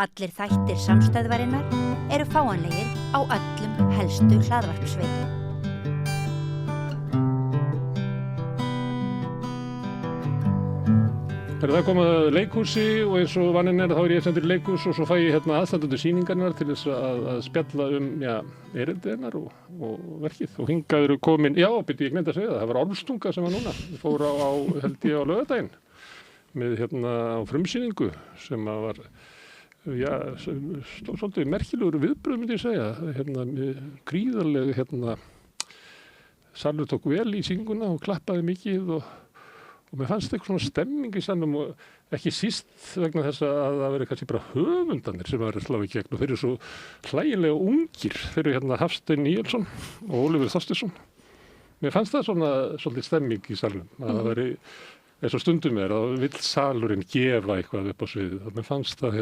Allir þættir samstæðvarinnar eru fáanlegir á öllum helstu hlaðvarpsveitum. Það er komið að leikhúsi og eins og vaninn þá er ég sendur í leikhús og svo fæ ég aðstandendur sýningarnar til þess að spjalla erindinnar og verkið. Og hingað eru komin, ég gleymdi að segja það var Ormstunga sem var núna. Ég fór held ég á laugardaginn með á frumsýningu sem var svolítið merkilegur viðbrögð myndi ég segja. Gríðarleg salur tók vel í sýninguna og klappaði mikið og mér fannst eitthvað svona stemming í salnum og ekki síst vegna þess að það veri kannski bara höfundarnir sem var að slá í gegn og þeir eru svo hlægilega ungir. Þeir eru Hafsteinn Níelsson og Ólafur Þorsteinsson. Mér fannst það svona svolítið stemming í salnum að það veri eins og stundum að vill salurinn gefa eitthvað upp á sviðið. Mér fannst það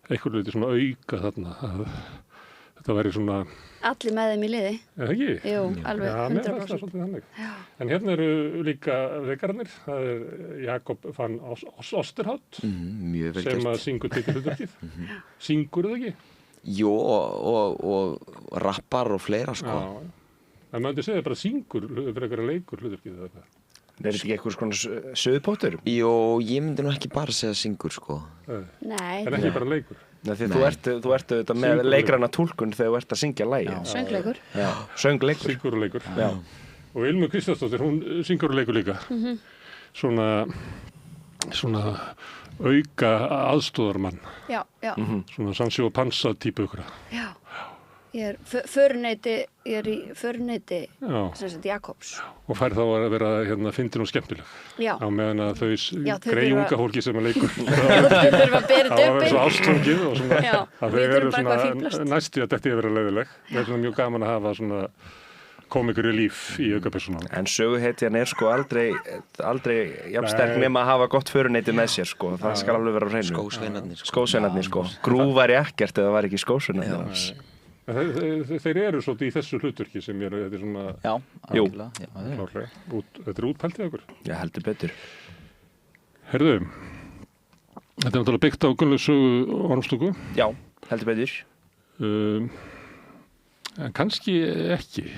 eitthvað hluti svona auka þarna að þetta væri svona Allir með þeim í liði. Eða ekki? Jú, alveg 100%. Mér fannst það svolítið þannig. En hérna eru líka leikararnir. Það er Jakob van Osterhout mjög vel sem gert. að syngur titilhlutverkið. Syngur það ekki? Jú, og rappar og fleira, sko. Já. En maður segja bara syngur frekar að leikur hlutverkið eða eitthvað. Er þetta ekki eitthvað svona söðupóttur? Jú, ég myndi nú ekki bara segja syngur, sko. Nei. En ekki bara leikur. Nei, því þú ert auðvitað með leikræna túlkun þegar þú ert að syngja lagi. Söngleikur. Já, söngleikur. Syngur og leikur. Já. Og Ilmur Kristjánsdóttir, hún syngur og leikur líka. Svona auka aðstóðarmann. Já. Svona Sancho Panza típu ykkur. Já. Ég er í föruneyti Jakobs. Og fær þá að vera fyndin og skemmtileg. Já. Á meðan að þau þau greiðunga fólki sem að leikur. Þau þurfa að bera Það var þetta svo uppi. ástfangið og svona. Já, Að við þau þurfum bara eitthvað að fíflast. næstu að þetta vera leiðileg. Það er svona mjög gaman að hafa svona komikur í líf í aukapersónunum. En söguhetjan er sko aldrei jafn sterk nema að hafa gott föruneyti með sér, sko. Það skal alveg vera á hreinu. Skósveinarnir, sko. Skósveinarnir, sko. Grú væri ekkert ef það væri ekki skósveinarnir. Þeir eru svolítið í þessu hlutverki sem þetta er svona Já, algjörlega. klárlega. Þetta er útpælt í okkur. Já, heldur betur. Herðu, þetta er náttúrulega byggt á Gunnlaugs sögu Ormstungu. Já, heldur betur. En kannski ekki.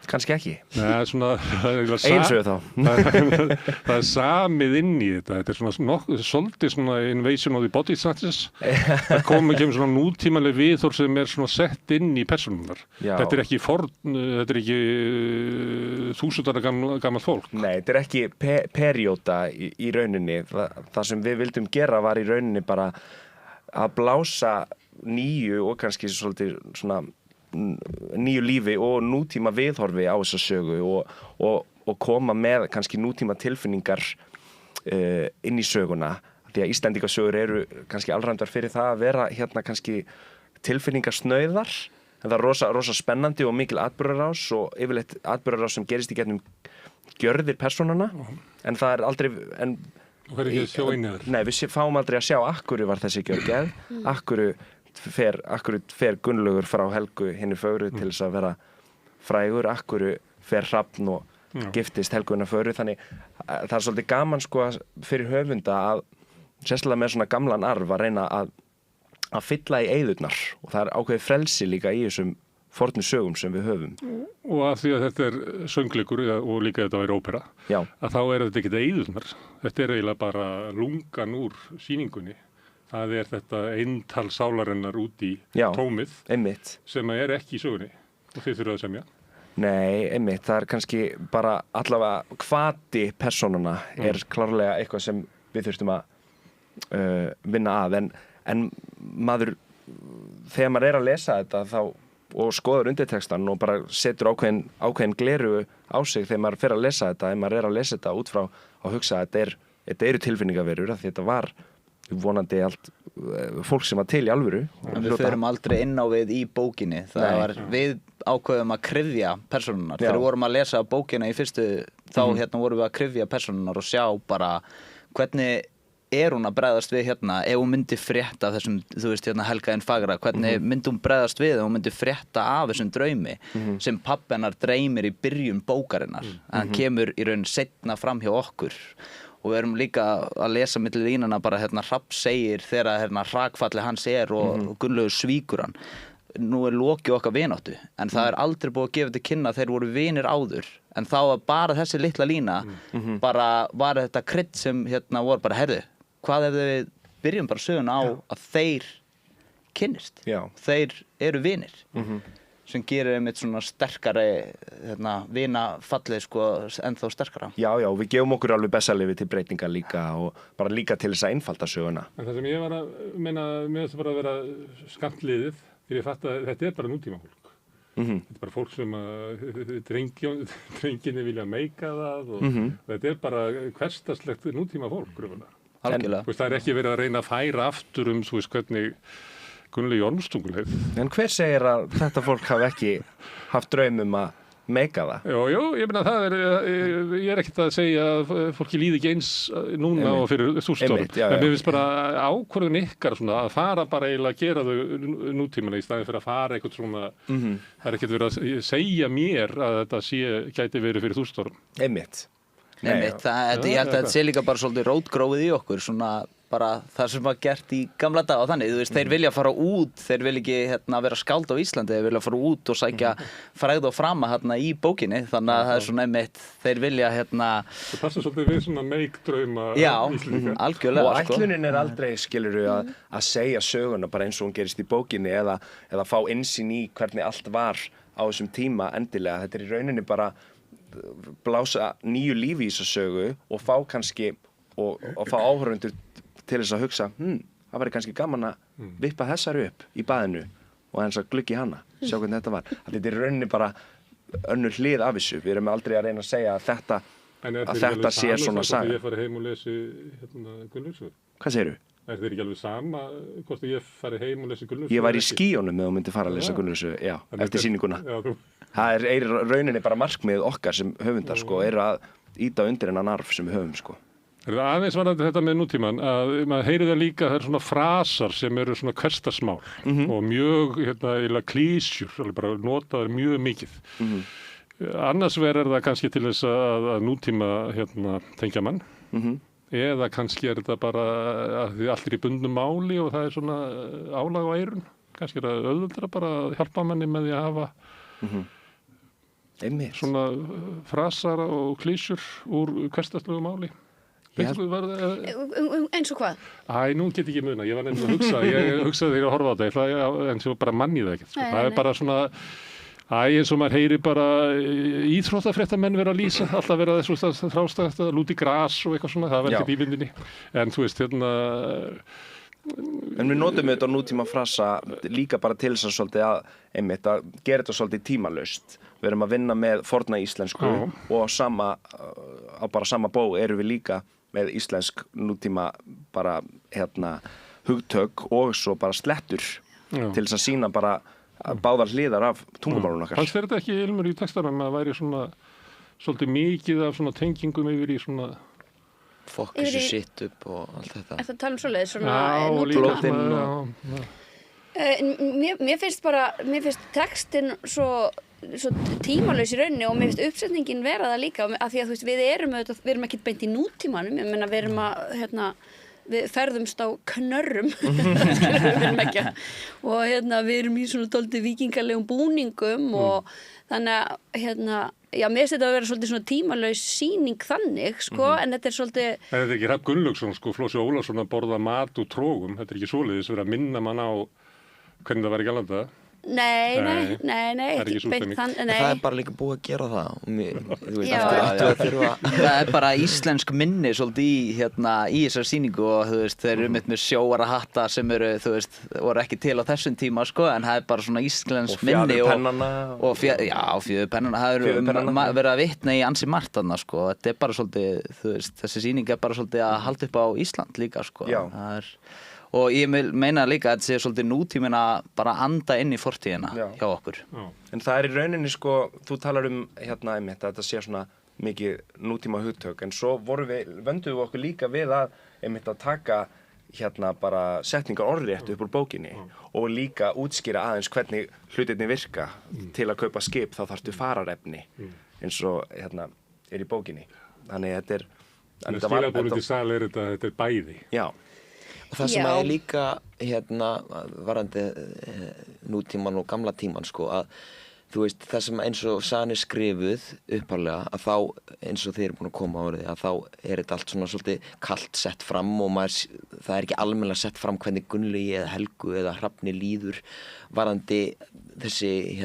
Kannski ekki. Nei, svona, Einsögu þá. það er samið inn í þetta. Þetta er svolítið svona invasion of the body snatchers. Það kemur svona nútímaleg viðhorf sem er svona sett inn í persónunar. Þetta er ekki þúsundara gamalt fólk. Nei, þetta er ekki perjóta í rauninni. Það sem við vildum gera var í rauninni bara að blása nýju og kannski svolítið svona nýju lífi og nútíma viðhorfi á þessa sögu og koma með kannski nútíma tilfinningar inn í söguna því að Íslendingasögur eru kannski alræmdar fyrir það að vera kannski tilfinningasnauðar en það er rosa spennandi og mikil atburðarás og yfirleitt atburðarás sem gerist í gegnum gjörðir persónanna en það er aldrei Þú verður ekki að sjá inn í þér. Nei, við fáum aldrei að sjá akkurru var þessi gjörð gerð, akkurru fer Gunnlaugur frá Helgu hinni fögru til þess að vera frægur, akkurru fer Hrafn og giftist Helgu hinni fögru, þannig það er svolítið gaman sko fyrir höfunda að sérstaklega með svona gamlan arf að reyna að fylla í eyðurnar og það er ákveðið frelsi líka í þessum fornu sögum sem við höfum. Og af því að þetta er söngleikur og líka þetta er ópera, að þá er þetta ekki eyðurnar. Þetta er eiginlega bara lungan úr sýningunni. Það er þetta eintal sálarinnar út í tómið einmitt. Sem er ekki í sögunni og þið þurfa að semja. Nei, einmitt. Það er kannski bara allavega hvati persónuna er klárlega eitthvað sem við þurftum að vinna að. En maður, þegar maður er að lesa þetta þá og skoður undirtextan og bara setur ákveðin gleru á sig þegar maður fer að lesa þetta, ef maður er að lesa þetta út frá að hugsa að þetta eru tilfinningaverur, að þetta var vonandi allt fólk sem var til í alvöru. En við förum aldrei inn á við í bókinni. Það var við ákveðum að kryfja persónunar. Þegar við vorum að lesa bókina í fyrstu, þá vorum við að kryfja persónunar og sjá bara hvernig er hún að bregðast við ef hún myndi frétta þessum, þú veist Helga hinn fagra, hvernig myndi hún bregðast við ef hún myndi frétta af þessum draumi sem pabbi hennar dreymir í byrjun bókarinnar, hann kemur í raun seinna fram hjá okkur og við erum líka að lesa milli línanna bara Hrafn segir þegar hrakfalli hans og Gunnlaugur svíkur hann. Nú lokið okkar vináttu, en það aldrei búið að gefa til kynna að þeir voru vinir áður, en þá var bara þessi litla lína bara var þetta krydd sem voru bara, heyrðu, hvað ef við byrjum bara söguna á að þeir kynnist, þeir eru vinir sem gerir einmitt svona sterkari vinafallið sko ennþá sterkara. Já, við gefum okkur alveg bessaleyfi til breytinga líka og bara líka til þess að einfalda söguna. En það sem ég var að meina, mér finnst bara að vera skamt liðið, þegar ég fatt að þetta bara nútíma fólk. Þetta bara fólk sem drenginni vilja meika það og þetta bara hversdagslegt nútíma fólk. Algjörlega. Það ekki verið að reyna að færa aftur þú veist hvernig Gunnlaugur Ormstungur hefði. En hver segir að þetta fólk hafi ekki haft draum að meika það? Jú, ég meina ég ekkert að segja að fólki líði ekki eins núna og fyrir 1000 árum. En mér finnst bara ákvörðun ykkar svona að fara bara eiginlega að gera þau nútímana í staðinn fyrir að fara eitthvað svona, það ekkert verið að segja mér að þetta gæti verið fyrir 1000 árum. Einmitt, ég held að þetta sé líka bara svolítið rótgróið í okkur, svona bara það sem var gert í gamla dag og þannig, þú veist, þeir vilja fara út, þeir vilja ekki vera skáld á Íslandi, þeir vilja fara út og sækja frægð og frama í bókinni, þannig að það er svona einmitt, þeir vilja Það passa svolítið við svona meikdrauma Íslendinga. Algjörlega. Og ætlunin aldrei, skilurðu, að segja söguna bara eins og hún gerist í bókinni eða fá innsýn í hvernig allt var á þessum tíma endilega, þetta í rauninni bara blása nýju lífi í þessa sögu og fá kannski og fá áhorfendur til þess að hugsa, það væri kannski gaman að vippa þessari upp í baðinu og eins að glugga í hana, sjá hvernig þetta var. Þetta í rauninni bara önnur hlið af þessu. Við erum aldrei að reyna að segja að þetta sé svona saga. Ég fari heim og lesi Gunnlaugsögu. Hvað segirðu? Er þeir ekki alveg sama hvort ég fari heim og lesi Gunnlaugsögu? Ég væri í skíunum ef þú myndir fara að lesa Gunnlaugsögu, já, eftir sýninguna. Það er rauninni bara markmið okkar sem höfundar, sko, er að ýta undir hennan arf sem við höfum, sko. Aðeins var þetta með nútíman að maður heyri það líka, það svona frasar sem eru svona hversdagsmál og mjög klísjur, bara notaður mjög mikið. Annars vegar það kannski til þess að nútíma tengja mann eða kannski þetta bara að því allt í bundnu máli og það svona álag á eyrun. Kannski það auðveldara bara að hjálpa manni með því að hafa svona frasar og klísjur úr hversdagslegu máli. Eins og hvað? Nú get ég ekki muna, ég var nefnilega að hugsa, ég hugsaði þegar að horfa á þetta, en svo bara manni það ekkert. Það er bara svona, eins og maður heyri bara íþróttafréttamenn vera að lýsa, alltaf vera þessu þrástætt að lúti gras og eitthvað svona, það var ekkert í myndinni. En þú veist, En við notum þetta nútíma frasa líka bara til þess að gera þetta svolítið tímalaust. Við erum að vinna með forna íslensku og á bara sama bó erum við líka með íslensk nútíma bara hugtök og svo bara slettur til þess að sýna bara báðar hliðar af tungumálunum okkar. Fannst þér þetta ekki ilmur í textanum að væri svona svolítið mikið af svona tengingum yfir í svona fokkus og shit upp og allt þetta. Þetta tala svolítið svona nútíma. Mér finnst textin svo tímalaus í rauninni og mér finnst uppsetningin vera það líka af því að þú veist, við erum ekki beint í nútímanum, ég meina við erum að við ferðumst á knörrum og við erum í svona dálítið víkingalegum búningum og þannig að já, mér finnst þetta að vera svolítið svona tímalaus sýning þannig, sko, en þetta er svolítið En þetta er ekki Hrafn Gunnlaugsson, sko, Flósi Ólafsson að borða mat úr trógum, þetta er ekki svoleiðis verið að minna mann á hvernig það var í gamla daga. Nei, ekki sú stemming. Það er bara líka búið að gera það. Það er bara íslensk minni svolítið í þessar sýningu og þú veist, þeir eru með sjóarahatta sem eru, þú veist, voru ekki til á þessum tíma, sko, en það er bara svona íslensk minni og fjöðurpennana, það er verið að vitna í ansi margt þarna, sko, þetta er bara svolítið, þú veist, þessi sýning er bara svolítið að halda upp á Ísland líka, sko. Og ég meina líka að þetta sé svolítið nútíminn að bara anda inn í fortíðina hjá okkur. En það er í rauninni, sko, þú talar einmitt að þetta sé svona mikið nútíma hugtök, en svo vönduðum við okkur líka við að taka bara setningar orðrétt upp úr bókinni og líka útskýra aðeins hvernig hlutirnir virka. Til að kaupa skip þá þarftu fararefni eins og er í bókinni. Þannig þetta Skilabúrið til sal þetta bæði. Já. Og það sem er líka varandi nútíman og gamla tíman sko, að þú veist, það sem eins og sagan er skrifuð upphaflega, að þá eins og þið eru búin að koma á orðið, að þá er þetta allt svona svolítið kalt sett fram og það er ekki almennilega sett fram hvernig Gunnlaugi eða Helgu eða Hrafni líður varandi þessi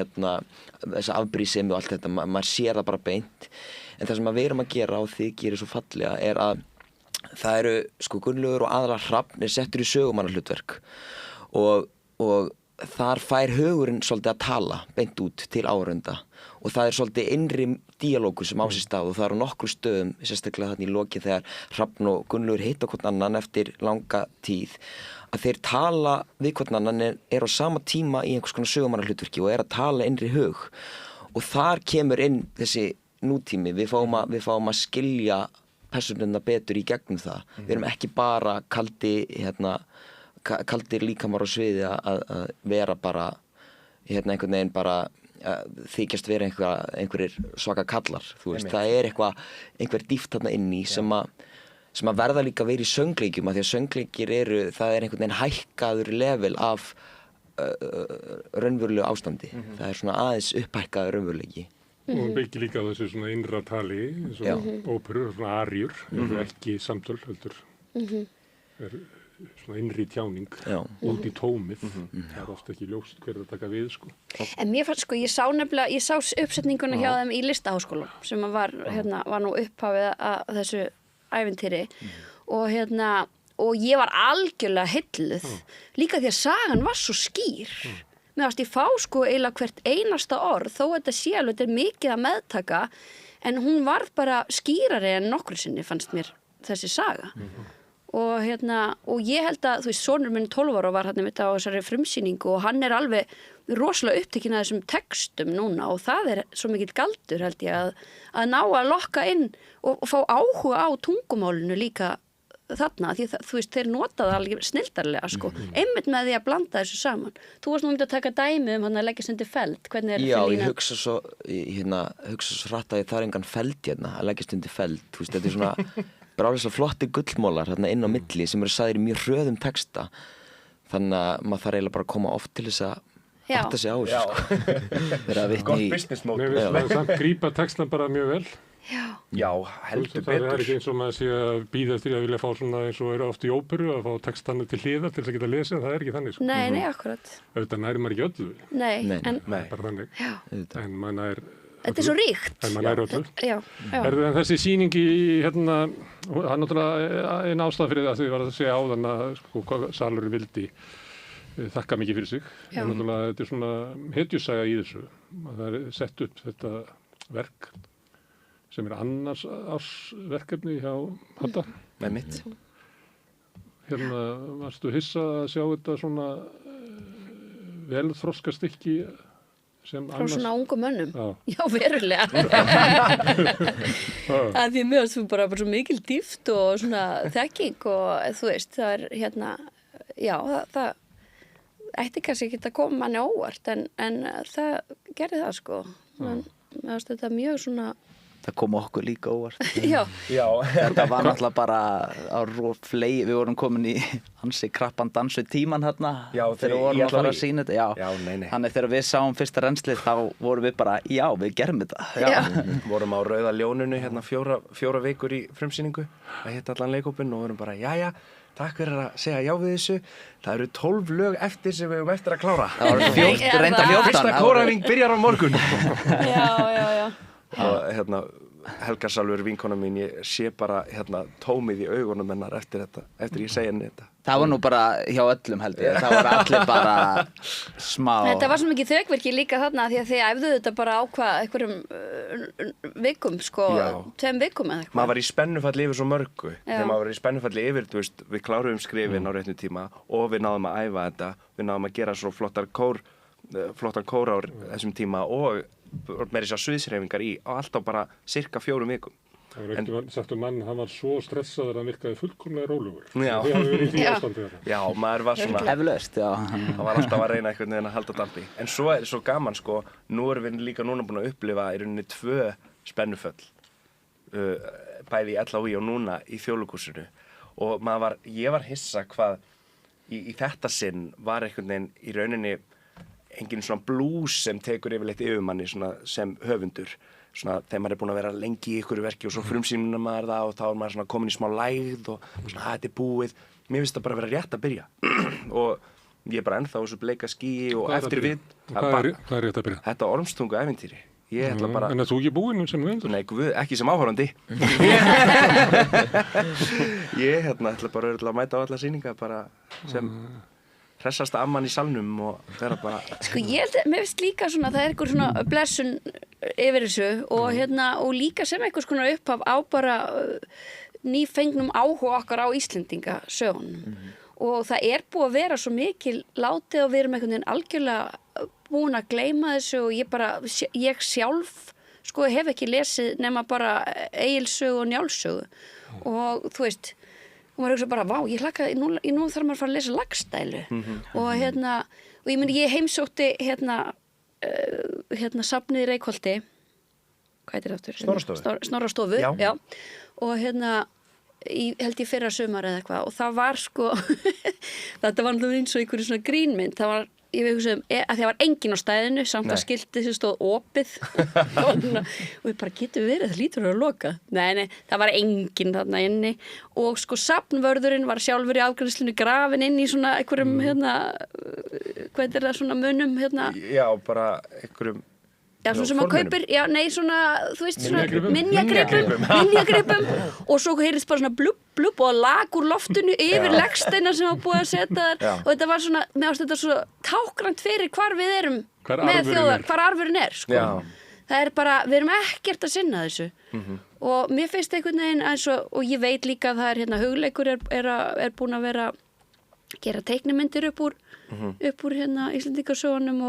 afbrýðisemi og allt þetta, maður sér það bara beint. En það sem við erum að gera og þið gerir svo fallega er að það eru, sko, Gunnlaugur og aðalega Hrafn er settur í sögumannarhlutverk og þar fær hugurinn svolítið að tala beint út til áhorfenda og það er svolítið innri díalógur sem á sér stað og það eru nokkru stöðum, sérstaklega þarna í lokin þegar Hrafn og Gunnlaugur hitta hvern annan eftir langa tíð, að þeir tala við hvern annan er á sama tíma í einhvers konar sögumannarhlutverki og er að tala innri hug og þar kemur inn þessi nútími, við fáum að skilja persónuna betur í gegnum það. Við erum ekki bara kaldir líkamar á sviði að vera bara einhvern veginn bara þykjast vera einhverjir svaka kallar, þú veist, það er einhver dýpt þarna inn í sem að verða líka að vera í söngleikjum, af því að söngleikir það er einhvern veginn hækkaður level af raunverulegu ástandi, það er svona aðeins upphækkaður raunveruleiki. Og hún byggir líka á þessu svona innra tali, eins og óperur, svona aríur, ekki samtöl, heldur, er svona innri tjáning út í tómið. Það er ofta ekki ljóst hver að taka við, sko. En mér fannst, sko, ég sá uppsetninguna hjá þeim í Listaháskóla sem var nú upphafið að þessu ævintýri og ég var algjörlega heilluð, líka því að sagan var svo skýr. Mér fannst ég fá sko eiginlega hvert einasta orð, þó þetta sé alveg, þetta er mikið að meðtaka, en hún var bara skýrari en nokkru sinni fannst mér þessi saga. Og ég held að, þú veist, sonur minn 12 ára var mitt á þessari frumsýningu og hann er alveg rosalega upptekinn af þessum textum núna og það er svo mikill galdur held ég að ná að lokka inn og fá áhuga á tungumálinu líka þarna, því þú veist, þeir nota það alveg snilldarlega, sko, einmitt með því að blanda þessu saman. Þú varst nú að taka dæmi að leggjast undir feld, hvernig er Já, ég hugsa svo hratt að það er engan feld að leggjast undir feld, þú veist, þetta er svona bráðislega flotti gullmólar inn á milli sem eru sagðir í mjög hröðum texta, þannig að maður þarf eiginlega bara að koma oft til þess að átta sig á þessu, sko. Gott business mode. Mér finnst það samt grípa textan bara mjög vel. Já, heldur betur. Það er ekki eins og maður sé að bíða eftir að vilja fá svona eins og eru oft í óperu að fá textanu til hliðar til þess að geta lesið, það er ekki þannig, sko. Nei, akkurat. Auðvitað næri maður ekki öllu. Nei. Bara þannig. En maður nær Þetta er svo ríkt. En maður nær öllu. Já. En þessi sýning í það er náttúrulega einn ástæða fyrir það að þið var að segja áðan að sko, hvað salurinn vildi þakka mikið fyrir sig. En náttúrulega þetta er svona hetjusaga í þessu. Það er sett upp þetta verk sem er annars ársverkefni hjá Hadda. Með mitt. Varstu hissa að sjá þetta svona velþroska stykki sem frá svona ungu mönnum? Já, verulega. Að því mér varst bara svo mikil dýpt og svona þekking og þú veist, það er já, það ætti kannski ekki að koma manni óvart en það gerði það, sko. Mér varst þetta mjög svona Það kom okkur líka óvart. Já. Þetta var náttúrulega bara á við vorum komin í ansi krappan dans við tíman hérna. Já, þegar við vorum að fara að sýna þetta. Já, nei. Þannig þegar við sáum fyrsta renslið þá vorum við bara, já, við gerum þetta. Já. Vorum á Rauða ljóninu hérna fjóra vikur í frumsýningu að hitta allan leikhópinn og vorum bara, jæja, takk fyrir að segja já við þessu. Það eru 12 lög eftir sem við höfum eftir að klára. Það voru reynda 14. Fyrsta kóræfing byrjar á morgun. Já. Og Helgarsalfur vinkona mín, ég sé bara tómið í augunum hennar eftir ég segi henni þetta. Það var nú bara hjá öllum held ég, það var allir bara smá. Þetta var svo mikið þrekverki líka þarna því að þið æfðu þetta bara á einhverjum vikum, sko, 2 vikum eða eitthvað. Maður var í spennufalli yfir svo mörgu. Þegar maður var í spennufalli yfir, þú veist, við kláruðum skrifin á réttum tíma og við náðum að æfa þetta, við náðum að gera svo flottan kór á þessum tíma og meira sér sviðshreyfingar í og alltaf bara cirka 4 vikum. Það var ekkert sagt mann, hann var svo stressaður að hann virkaði fullkomlega rólegur. Já. Þið hafði verið í því ástandi þetta. Já, maður var svona eflaust, já. Það var alltaf að reyna einhvern veginn að halda dampi. En svo er svo gaman, sko, nú erum við líka núna búin að upplifa í rauninni 2 spennuföll. bæði í LHÍ og núna í Þjóðleikhúsinu og ég var hissa hvað í þetta sinn var einhvern veginn í rauninni engin svona blues sem tekur yfirleitt yfir manni svona sem höfundur svona þegar maður búinn að vera lengi í ykkur verki og svo frumsýnir maður það og þá maður svona komin í smá lægð og svona þetta búið mér finnst það bara að vera rétt að byrja og ég bara ennþá þessu bleika skýi og eftir við Hvað er rétt að byrja? Þetta Ormstungu ævintýri ég ætla bara En þú ekki búinn sem höfundur? Nei, ekki sem áhorfandi ég ætla bara að mæta á alla sýninga bara sem hressasta amman í salnum og vera bara Sko ég held að, mér finnst líka svona, það er eitthvað svona blessun yfir þessu og líka sem eitthvað svona upphaf á bara nýfengnum áhuga okkar á Íslendingasögunum og það er búið að vera svo mikil látið og við erum einhvern veginn algjörlega búin að gleyma þessu og ég sjálf sko hef ekki lesið nema bara Egilssögu og Njálssögu og þú veist og maður hugsa bara, vá, ég hlakka, nú þarf maður að fara að lesa Laxdælu og og ég meni, ég heimsótti safnið í Reykholti hvað heitir það aftur? Snorrastofu, já og held ég fyrra sumar eða eitthvað og það var sko þetta var náttúrulega eins og einhverju svona grínmynd það var, ég veit að það var enginn á stæðinu samt að skilti sem stóð opið og við bara getum verið það lítur að vera lokað nei, það var enginn þarna inni og sko safnvörðurinn var sjálfur í afgræðslunni grafin inn í svona einhverjum hvað er það svona munum Já, bara einhverjum Já, svona sem maður kaupir, já, nei, svona, þú veist, svona minjagripum og svo heyrðist bara svona blub og lag úr loftinu yfir legsteina sem var búið að setja þar og þetta var svona, mér ást þetta svo tákgrænt fyrir hvar við erum með þjóðar, hvar arfurinn er, sko. Það er bara, við erum ekkert að sinna þessu og mér finnst einhvern veginn eins og ég veit líka að það er Hugleikur er búin að vera gera teiknimyndir upp úr Íslendingasögunum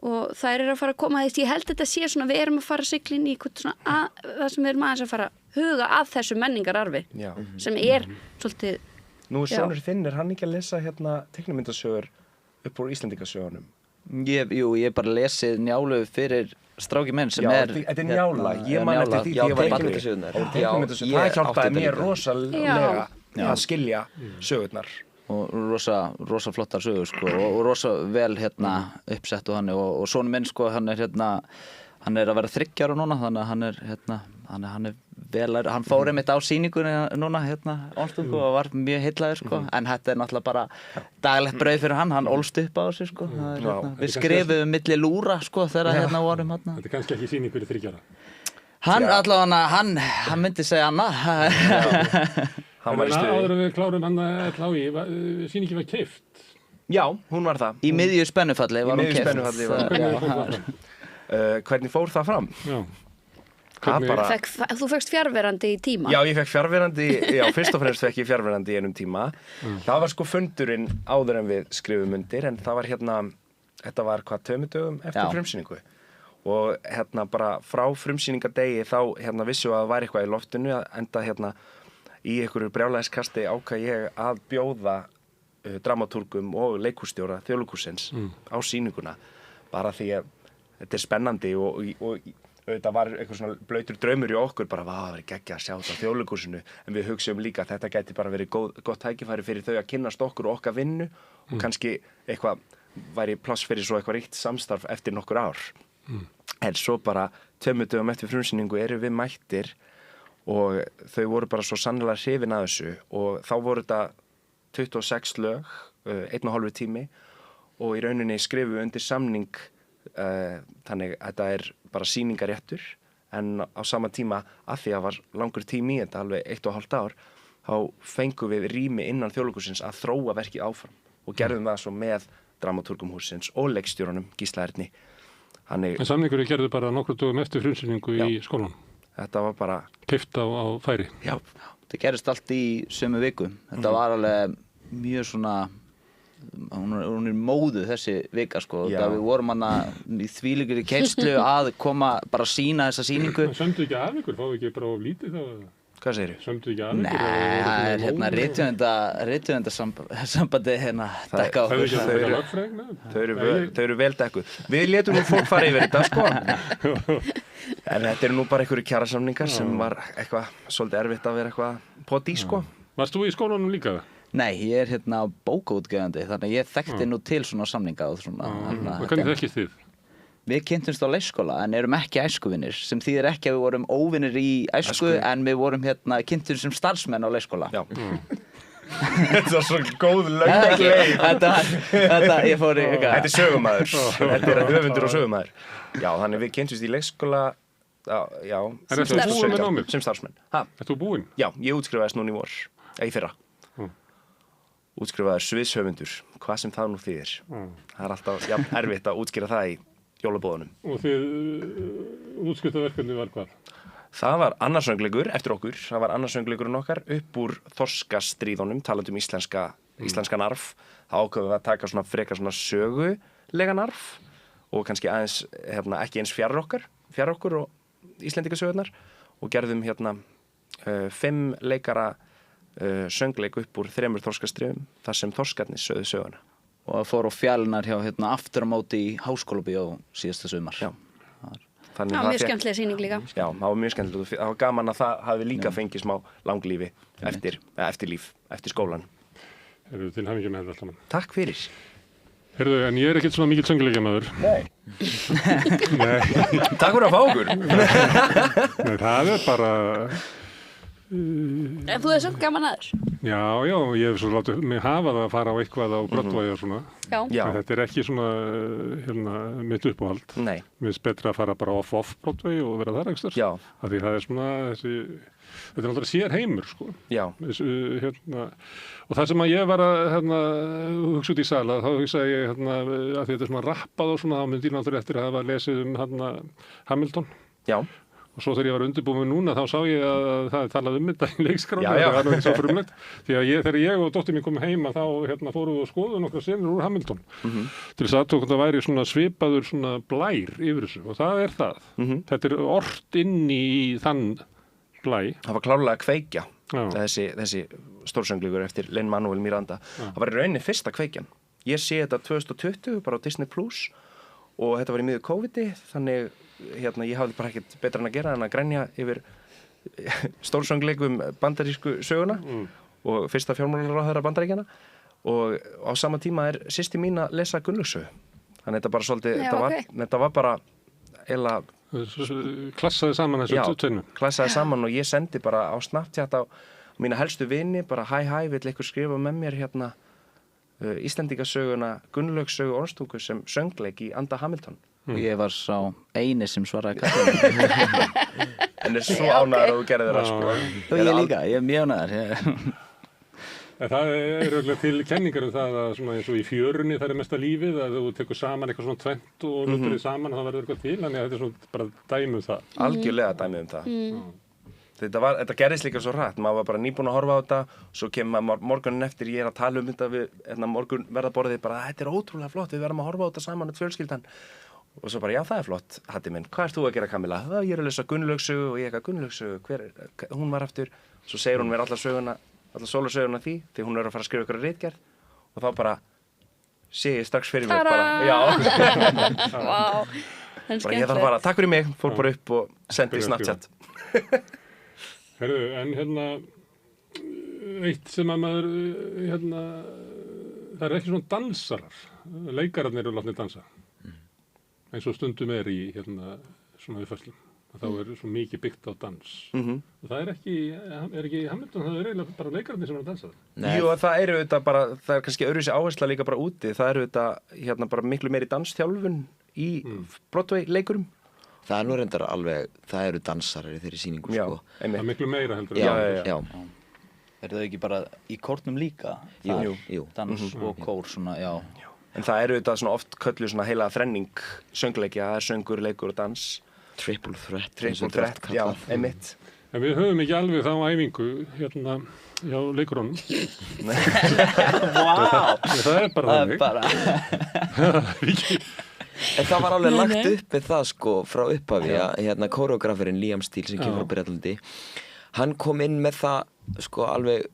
og þær að fara að koma þess, ég held þetta sé svona, við erum að fara að sigla inn í svona það sem við erum aðeins að fara að huga að þessu menningararfi sem er svolítið Nú sonur þinn, hann ekki að lesa teiknimyndasögur upp úr Íslendingasögunum? Jú, ég bara lesið Njálu fyrir Stráki menn sem þetta er Njála, ég man eftir því ég var teiknimyndasögur það hjálpaði mér rosalega að skilja sögurnar og rosa flottar sögur sko og rosa vel uppsett og hann og sonur minn sko hann er að vera 3 ára núna þannig að hann er vel hann fór einmitt á sýningunni núna Ormstungu og var mjög heillaður sko en þetta er náttúrulega bara daglegt brauð fyrir hann ólst upp á þessu sko við skrifuðum milli lúra sko þegar vorum Þetta er kannski ekki sýning fyrir 3 ára Hann allavega hann myndi segja annað Áður við klárum hann LHÍ, sýningin var keypt. Já, hún var það. Í miðju spennufalli var hún keypt. Hvernig fór það fram? Já. Þú fékkst fjarverandi í tíma? Já, ég fekk fjarverandi, fyrst og fremst fekk ég fjarverandi í einum tíma. Það var sko fundurinn áður en við skrifum undir, en það var þetta var 2 dögum eftir frumsýningu. Og bara frá frumsýningadegi þá vissum við að það var eitthvað í loftinu, enda í einhverju brjálæðiskasti ákvað ég að bjóða dramatúrgum og leikhússtjóra Þjóðleikhússins á sýninguna bara því að þetta er spennandi og þetta var eitthvað svona blautur draumur í okkur bara það væri geggjað að sjá þetta á Þjóðleikhúsinu en við hugsaum líka að þetta gæti bara verið gott tækifæri fyrir þau að kynnast okkur og okkar vinnu og kannski eitthvað væri pláss fyrir svo eitthvað ríkt samstarf eftir nokkur ár en svo bara 2 dögum eftir frumsýningu erum við mættir og þau voru bara svo sannlega hrifin að þessu og þá voru þetta 26 lög, 1,5 tími og í rauninni skrifum við undir samning þannig að þetta er bara sýningaréttur en á sama tíma að því að var langur tími í þetta alveg 1,5 ár þá fengum við rými innan Þjóðleikhússins að þróa verkið áfram og gerðum það svo með dramatúrgum hússins og leikstjóranum Gísla Erni En samningur gerðu bara nokkur dögum eftir frumsýningu í skólanum Þetta var bara keypt á færi. Já, þetta gerist allt í sömu viku. Þetta var alveg mjög svona, hún er móðu þessi vika sko. Það við vorum í þvílíkri keyrslu að koma bara að sýna þessa sýningu. Sömdu ekki af ykkur, fáðu ekki bara of lítið þá? Hvað segirðu? Sömdu ekki af ykkur? Nei, það er rithöfundasambandi dekka okkur. Þau eru vel dekkuð. Við létum nú fólk fara yfir þetta, sko. En þetta eru nú bara einhverju kjarasamningar sem var eitthvað svolítið erfitt að vera eitthvað poti, sko. Varst þú í skólanum líka? Nei, ég bókaútgefandi, þannig að ég þekkti nú til svona samninga og svona. Og hvernig þekkist þið? Við kynntumst á leikskóla en erum ekki æskuvinir, sem þýðir ekki að við vorum óvinir í æsku. En við vorum kynntumst sem starfsmenn á leikskóla. Já. Þetta var svo góð löng leið. Þetta, ég fór í eitthvað. Þetta er sögumæður. Þetta er höfundur og sögumæður. Já, þannig við kynntumst í leikskóla, já. En ertu búin með námið? Sem starfsmenn. Ertu búin? Já, ég útskrifaðist núna í vor, í fyrra. Útskrifaður sviðshöfundur, hvað sem það nú þýðir. Það er alltaf erfitt að útskýra það í jólabóðunum. Og þið útskriftaverkefni var hvað? Það var annarsöngleikur eftir okkur. Það var annarsöngleikurinn okkar upp úr þorskastríðunum, talandi um íslenskan arf. Það ákveðum við að taka svona frekar svona sögulegan arf og kannski aðeins ekki eins fjær okkur og íslendingasögurnar og gerðum 5 leikara söngleik upp úr 3 þorskastríðum þar sem þorskarnir sögðu söguna. Og það fór á fjallinar hjá aftur á móti í Háskólabíó síðasta sumar. Já. Það var mjög skemmtileg sýning líka. Já, það var mjög skemmtileg. Það var gaman að það hafi líka fengið smá langlífi eftir skólan. Heyrðu, til hamingju með þetta allt saman. Takk fyrir. Heyrðu, en ég er ekkert svona mikill söngleikjamaður. Nei. Takk fyrir að fá okkur. Nei, það er bara... En þú er samt gaman aður? Já, ég hef svo látið mig hafa það að fara á eitthvað á Broadway og svona. Já. En þetta er ekki svona mitt uppáhald. Nei. Mér finnst betra að fara bara off Broadway og vera þar ekstra. Já. Af því það er svona þetta er náttúrulega sér heimur, sko. Já. Og það sem að ég var að hugsa út í sala, þá hugsaði ég að því þetta er svona rappað og svona, þá myndi ég náttúrulega eftir að hafa lesið Hamilton. Já. Og svo þegar ég var undirbúin núna þá sá ég að það talað þetta í leikskránu. Já. Það var nú eins og frumlegt. Því að þegar ég og dóttir mín komum heima þá fórum við og skoðum nokkrar senur úr Hamilton. Til þess að það væri svona svipaður svona blær yfir þessu. Og það er það. Þetta er ort inni í þann blæ. Það var klárlega að kveikja. Þessi stórsöngleikur eftir Lin-Manuel Miranda. Það var í rauninni fyrsta kveikjan. Ég sé þetta 2020 bara á Disney Plus og þetta var í miðju COVID-i, þannig ég hafði bara ekkert betra en að gera en að grænja yfir stórsöngleikum bandarísku söguna og fyrsta fjármálaráðherra Bandaríkjanna og á sama tíma er systir mín að lesa Gunnlaugs sögu. Þannig þetta bara svolítið, þetta var bara eiginlega klassaði saman þessu tveinu. Já, klassaði saman og ég sendi bara á Snapchat á mína helstu vini, bara hæ, vill ykkur skrifa með mér Íslendingasöguna Gunnlaugs sögu Ormstungu sem söngleik í anda Hamilton. Og ég var sá eini sem svaraði kallinu. En er svo ánægður að þú gerðir það, sko. Og ég líka, ég er mjög ánægður. Það er auðvitað til kenningar það að svona eins og í fjörunni það er mesta lífið, að þú tekur saman eitthvað svona tvennt og notur þið saman og það verður eitthvað til, þannig að þetta er svona bara dæmi það. Algjörlega dæmi það. Þetta gerðist líka svo hratt, maður var bara nýbúinn að horfa á þetta, svo kemur maður morgunin eftir, ég er að tala þetta við morgun verðarborðið, bara þetta er ótrúlega flott, við verðum að horfa á þetta saman, þetta fjölskyldan. Og svo bara, já það er flott, Hatti minn, hvað ert þú að gera Kamilla? Ég er að lesa Gunnlaugs sögu og ég Gunnlaugs sögu, hún var aftur, svo segir hún mér alla sólarsöguna því hún er að fara að skrifa ykkur ritgerð og þá bara sé ég strax fyrir mér bara, já. Vá, bara ég þarf að fara, takk fyrir mig, fór bara upp og sendi Snapchat. Herðu, en eitt sem að maður, það er ekki svona dansarar, leikararnir eru látnir dansa, eins og stundum er í svona uppfærslum, þá er svo mikið byggt á dans. Og það er ekki Hamilton, það er eiginlega bara leikararnir sem er að dansa það. Jú, það eru þetta bara, það er kannski öðruvísi áhersla líka bara úti, það eru þetta bara miklu meiri dansþjálfun í Broadway leikurum. Það er nú reyndar alveg, það eru dansarar í þeirri sýningu, já, sko. Það er miklu meira heldur. Já. Er það ekki bara í kórnum líka? Jú. Dans og kór svona, já. En það eru þetta svona oft kölluð svona heila þrenning söngleikja, það er söngur, leikur og dans. Triple threat, já, einmitt. En við höfum ekki alveg þá æfingu hjá leikurunum. Vá! Það er bara þannig. En það var alveg lagt upp með það, sko, frá upphafi að kóreografurinn Liam Steele sem kemur frá Bretlandi, hann kom inn með það, sko, alveg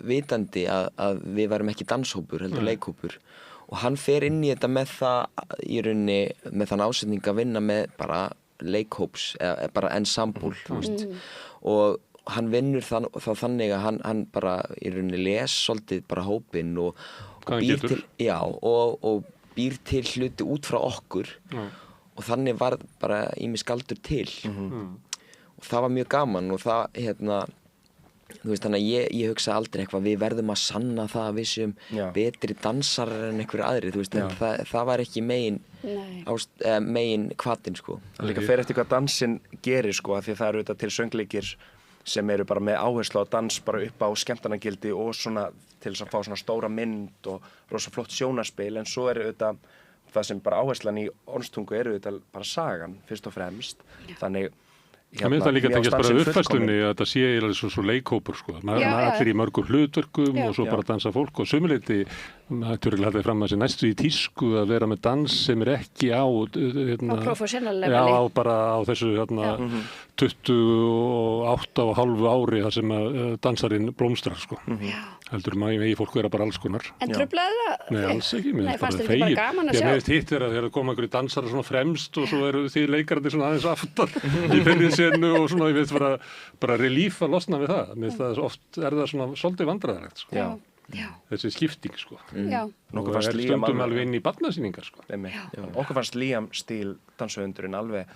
vitandi að við værum ekki danshópur, heldur leikhópur. Og hann fer inn í þetta með það í rauninni, með þann ásetning að vinna með bara leikhóps eða bara ensemble, þú veist og hann vinnur þá þannig að hann bara í rauninni les svolítið bara hópinn og býr til, og býr til hluti út frá okkur og þannig var bara ýmis galdur til og það var mjög gaman og það þú veist, þannig að ég hugsa aldrei eitthvað við verðum að sanna það að við séum betri dansarar en einhverju aðri, þú veist, það var ekki megin hvatinn, sko. Það líka fer eftir hvað dansinn gerir, sko, af því að það eru auðvitað til söngleikir sem eru bara með áherslu á dans bara upp á skemmtanagildi og svona til þess að fá svona stóra mynd og rosa flott sjónarspil, en svo er auðvitað það sem bara áherslan í ormstungu eru auðvitað bara sagan, fyrst og fremst. Þannig Það með það líka tengist bara uppfæstunni að þetta sé eiginlega svo leikhópur sko. Maður allir í mörgum hlutverkum og svo bara dansa fólk og sumuleyti maður haldið fram að sé næstu í tísku að vera með dans sem er ekki á professional-leveli. Já, bara á þessu 28,5 ári þar sem dansarinn blómstrar sko. Heldur megi fólk vera bara alls konar. En truflaði það? Nei, alls ekki. Nei, fannst þetta bara gaman að sjá? Ég meðist hitt vera þegar koma einhverju dansara svona fremst og svo eru því leikarandi svona aðeins aftar í fyrri senu og svona, ég veist bara relíf að losna við það. Mér finnst það oft það svona svolítið vandræðilegt sko. Já. Þessi skipting sko. Og það stundum alveg inn í barnasýningar sko. Okkur fannst Liam Steele, danshöfundurinn, alveg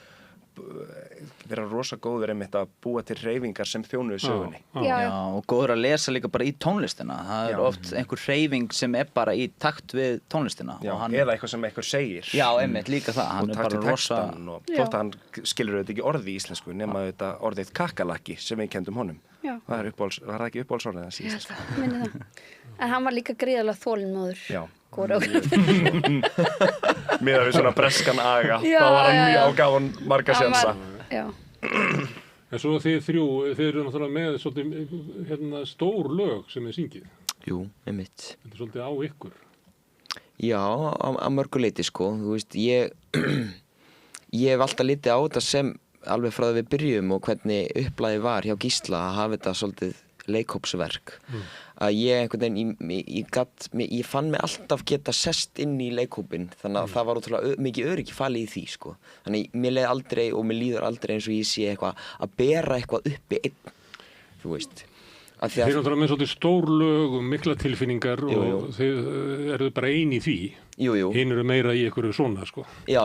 vera rosa góður einmitt að búa til hreyfingar sem þjónuðu sögunni. Já, og góður að lesa líka bara í tónlistina. Það er oft einhver hreyfing sem er bara í takt við tónlistina. Já, eða eitthvað sem eitthvað segir. Já, einmitt, líka það. Hann og er bara rosa... og þótt að hann skilur auðvitað ekki orði í íslensku nema auðvitað orðið kakalaki sem við kendum honum. Já. Var það ekki uppáhaldsorðið hans í íslensku? Ég minni það. En hann var líka gríðarlega þolinmóður. Já. Miðað við svona breskan aga þá var hann á gáðan marga sénsa. En svo þið þrjú, þið eru náttúrulega með svolítið stór lög sem þið syngið. Jú, einmitt. Þetta er svolítið á ykkur. Já, á mörgu leyti sko. Þú veist, ég hef alltaf litið á þetta sem alveg frá því við byrjum og hvernig upplagið var hjá Gísla að hafa þetta svolítið leikhópsverk. Að ég einhvern veginn, ég fann mig alltaf geta sest inn í leikhópinn, þannig að það var ótrúlega mikið öryggi falið í því, sko. Þannig mér leið aldrei og mér líður aldrei eins og ég sé eitthvað að bera eitthvað uppi einn, þú veist. Þeir eru náttúrulega með svolítið stór lög og mikla tilfinningar og þið eru bara ein í því. Jú. Hinn eru meira í einhverju svona, sko. Já.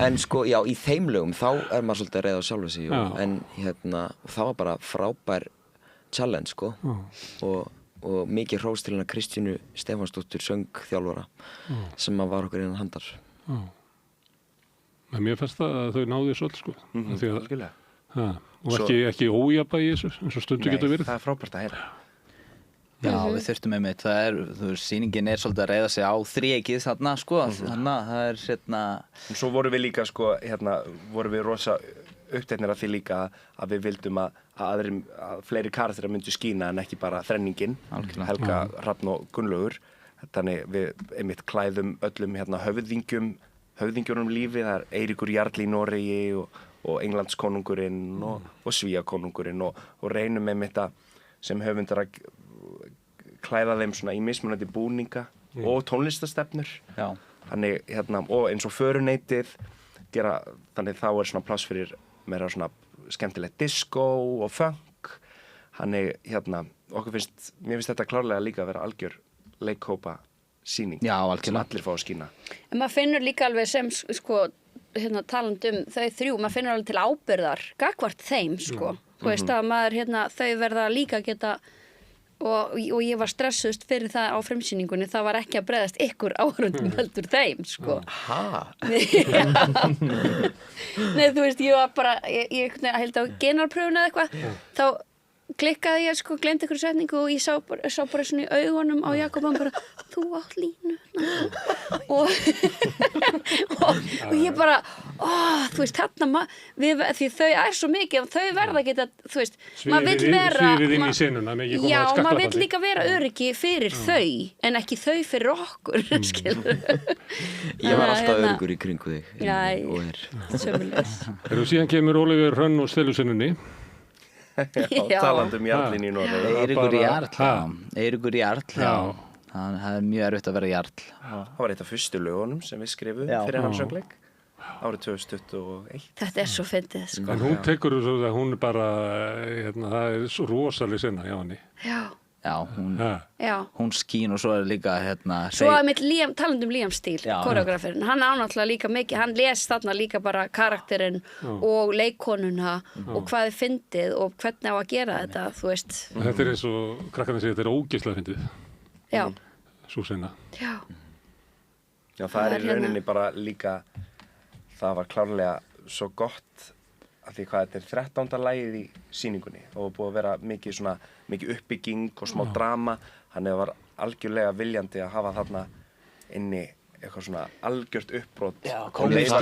En sko, já, í þeim lögum þá er maður svolítið að reiða á sjálfu sig, en það var bara frábær challenge sko og mikið hrós til hennar Kristínu Stefánsdóttur söngþjálfara sem var okkur innan handar. Men mér fannst það að þau náðu þessu öll sko. Og ekki ójafnvægi í þessu eins og stundu getur verið. Nei, það er frábært að heyra. Já, við þurftum einmitt, sýningin er svolítið að reiða sig á þríeykið þarna sko, þannig að það er Svo vorum við líka sko, vorum við rosa uppteknir af því líka að við vildum að fleiri karakterar myndu skína en ekki bara þrenningin, Helga, Hrafn og Gunnlaugur. Þannig við einmitt klæðum öllum höfðingjunum lífi, það er Eiríkur Jarl í Noregi og Englandskonungurinn og Svíakonungurinn og reynum einmitt að sem höfundar að klæða þeim svona í mismunandi búninga og tónlistastefnur. Þannig og eins og föruneytið gera, þannig þá er svona pláss fyrir meira svona skemmtilegt disco og funk. Þannig mér finnst þetta klárlega líka að vera algjör leikhópa sýning. Já, algjörlega. Sem allir fá að skína. En maður finnur líka alveg sem sko talandi þau þrjú, maður finnur alveg til ábyrgðar gagnvart þeim sko. Þú veist að maður þau verða líka geta og ég var stressuðst fyrir það á frumsýningunni, það var ekki að bregðast ykkur áhörundum heldur þeim sko. Nei, þú veist, ég var bara ég held á genarpröfuna eða eitthvað, þá klikkaði ég sko, glemdi ykkur setningu og ég sá bara svona í augunum á Jakob og hann bara, þú átt línu og ég bara þú veist, þarna því þau er svo mikið og þau verða geta, þú veist, maður vill vera sviðið inn í senuna, já, maður vill líka vera öryggi fyrir þau en ekki þau fyrir okkur skilur ég var alltaf öryggur í kringu þig sömuleiðis. Síðan kemur Ólafur Hrönn og Stellusennunni. Já, talandi Jarlinn í Noregi. Eiríkur Jarl, það er mjög erfitt að vera Jarl. Það var eitt af fyrstu lögunum sem við skrifum fyrir hann söngleik árið 2021. Þetta svo fyndið, sko. En hún tekur svo að hún bara, það svo rosaleg sinna hjá henni. Já, Já. hún skín og svo líka Svo að mitt talandum Liam Steele, koreografirinn, hann ánáttúrulega líka mikið, hann les þarna líka bara karakterinn og leikkonuna og hvað fyndið og hvernig á að gera þetta, þú veist. Þetta eins og krakkarnir segja, þetta ógeðslega fyndið. Já. Sú sinna. Já. Já, það í rauninni bara líka, það var klárlega svo gott að því hvað þetta 13. lagið í sýningunni og búið að vera mikið uppbygging og smá drama, þannig að það var algjörlega viljandi að hafa þarna inni eitthvað svona algjört uppbrot. Já, komist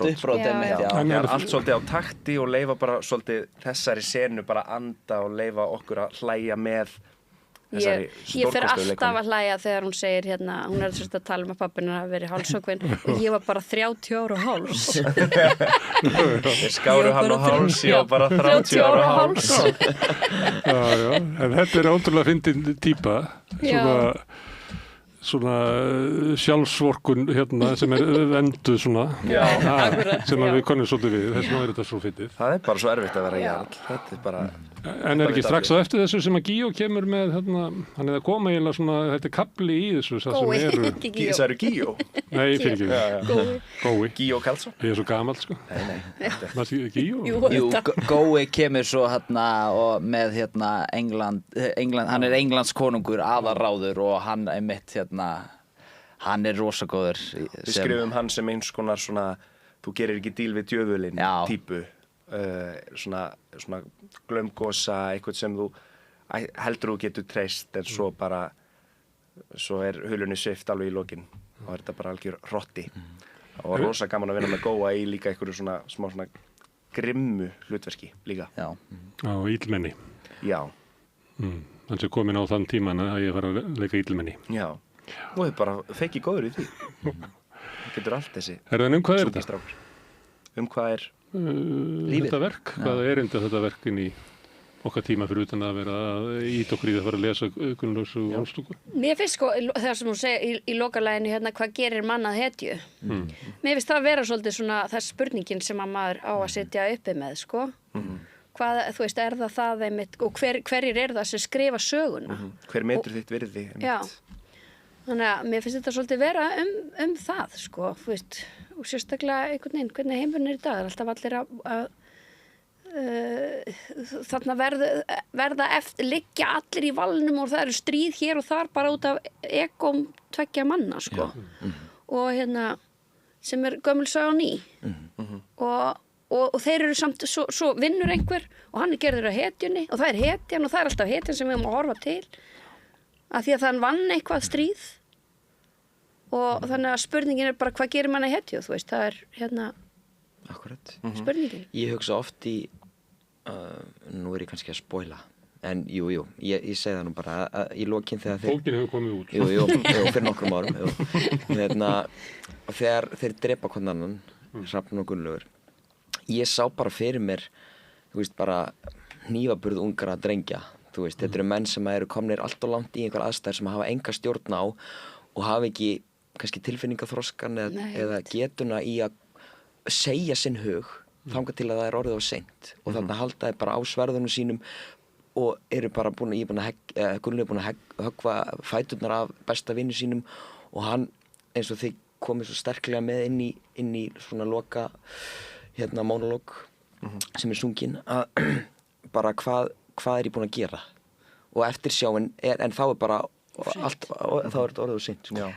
uppbrot allt svolítið á takti og leyfa bara svolítið þessari senu bara anda og leyfa okkur að hlæja með þessari Ég fer stórkostlegu alltaf að hlæja þegar hún segir hún er að tala að pappina hafi verið hálsökvinn og ég var bara 30 ára og háls. Þeir skáru hann á háls, ég var bara 30 ára og háls. Já, en þetta er ótrúlega fyndin típa, svona sjálfsvorkun sem venduð svona, sem við konum svolítið við, þess vegna er þetta svo fyndið. Það er bara svo erfitt að vera jarl, þetta er bara... En er ekki strax á eftir þessu sem að Gíó kemur með, hann er að koma eiginlega svona, þetta er kapli í þessu, það sem eru... Það eru Gíó? Nei, fyrir ekki. Gói. Gíó Karlsson? Ég er svo gamall, sko. Nei. Gíó? Jú, Gói kemur svo og með England, hann er Englands konungur, aðalráður og hann er mitt hann er rosagóður. Við skrifum hann sem eins konar svona, þú gerir ekki díl við djöfulinn típu. Svona glaumgosa, eitthvað sem þú heldur þú getur treyst en svo er hulunni svift alveg í lokin og er þetta bara algjör hrotti. Það var rosa gaman að vinna með Góa í líka einhverju svona smá svona grimmu hlutverki líka. Já, illmenni. Já. Hann sé komin á þann tíman að ég var að leika illmenni. Já, og þið bara feiki góður í því. Það getur allt þessi. En hvað er þetta? Hvað er þetta verk? Hvað er þetta verk inn í okkar tíma fyrir utan að vera ít okkur í það að fara að lesa Gunnlaugs og Ólstúkur? Mér finnst sko, þegar sem hún segir í lokalæginu hvað gerir mann að hetju? Mér finnst það að vera svolítið svona þess spurningin sem að maður á að setja uppi með, sko. Hvað, þú veist, er það einmitt, og hverjir er það sem skrifa söguna? Hver metur þitt virði? Já. Þannig að mér finnst þetta svolítið vera það, sko, þú veist, og sérstaklega einhvern veginn, hvernig heimurinn er í dag, alltaf allir þarna verða eftir, liggja allir í valnum og það eru stríð hér og þar bara út af egóm 2 manna, sko, og sem er gömul saga og ný, og þeir eru samt, svo vinnur einhver og hann er gerður að hetjunni og það er hetjan og það er alltaf hetjan sem við erum að horfa til. Af því að þann vann eitthvað stríð og þannig að spurningin er bara hvað gerir mann að hetju, þú veist, það er Akkurat. Spurningin. Ég hugsa oft í nú er ég kannski að spoila en jú, ég segi það nú bara að í lokin þegar Bókin hefur komið út. Jú, fyrir nokkrum árum þegar þeir drepa hvern annan Hrafn og Gunnlaugur, ég sá bara fyrir mér, þú veist, bara hnífaburð ungra drengja. Þú veist, þetta eru menn sem eru komnir allt og langt í einhver aðstæður sem hafa enga stjórn á og hafa ekki kannski tilfinningaþroskan eða getuna í að segja sinn hug þangað til að það er orðið of seint og þannig halda þeir bara á sverðunum sínum og eru bara Gunnlaugur er búin að höggva fæturnar af besta vinnu sínum og hann, eins og þið komið svo sterklega með inn í svona loka monolog sem er sungin að bara hvað er ég búin að gera og eftirsjáin en þá er bara allt, þá er þetta orðið og seint, sko.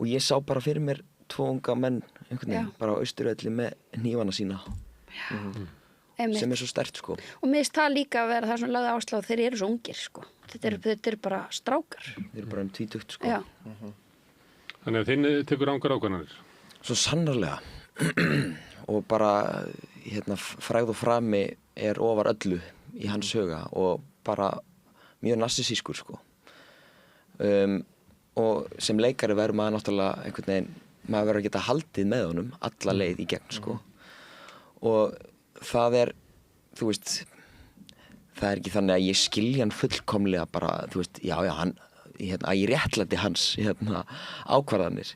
Og ég sá bara fyrir mér 2 unga menn einhvern veginn bara á Austurvelli með hnífana sína sem er svo sterkt, sko. Og mér finnst það líka að vera það sem lögði áslá þeir eru svo ungir, sko. Þetta eru bara strákar. Þeir eru bara 20, sko. Þannig að þinn tekur rangar ákvarðanir. Svo sannarlega og bara frægð og frami er ofar öllu í hans huga og bara mjög narsissískur, sko. Og sem leikari verður maður náttúrulega einhvern veginn, maður verður að geta haldið með honum alla leið í gegn, sko. Og það er, þú veist, það er ekki þannig að ég skilja hann fullkomlega bara, þú veist, hann, að ég réttlæti hans ákvarðanir.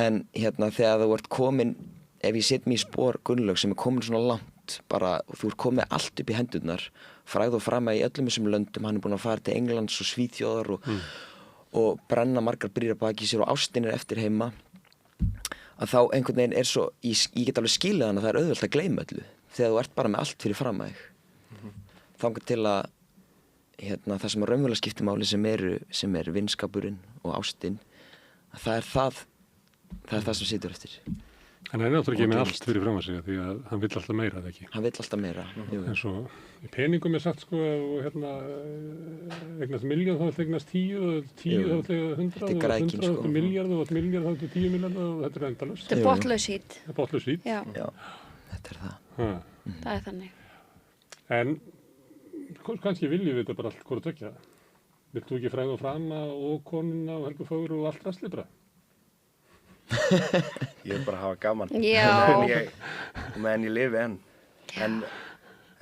En þegar þú ert komin ef ég set mér í spor Gunnlaugs sem komin svona langt bara, og þú komið allt upp í hendurnar, frægð og frama í öllum þessum löndum, hann búinn að fara til Englands og Svíþjóðar og brenna margar brýr að baki sér og ástin eftir heima, að þá einhvern veginn svo, ég get alveg skilið hann að það auðvelt að gleyma öllu þegar þú ert bara með allt fyrir fram að þig. Þangað til að það sem að raunverulega skiptir máli sem er vinskapurinn og ástin, að það er það sem situr eftir. En hann er náttúrulega ekki með allt fyrir fram að sig því að hann vill alltaf meira, það ekki? Hann vill alltaf meira, jú. En svo í peningum sagt sko og eignast miljón þá vill eignast 10 og 10 þá vill eignast 100 og 100 þá vill miljard og 1 miljard þá vill 10 miljard og þetta endalaust. Þetta botlaus hít. Það botlaus hít. Já, þetta það. Það þannig. En kannski viljum við þetta bara allt hvort tvekja. Vilt þú ekki fræða og frama og konuna og Helgu Fögru og allt rastlið bara? Ég vil bara hafa gaman. Já. Meðan ég lifi enn. En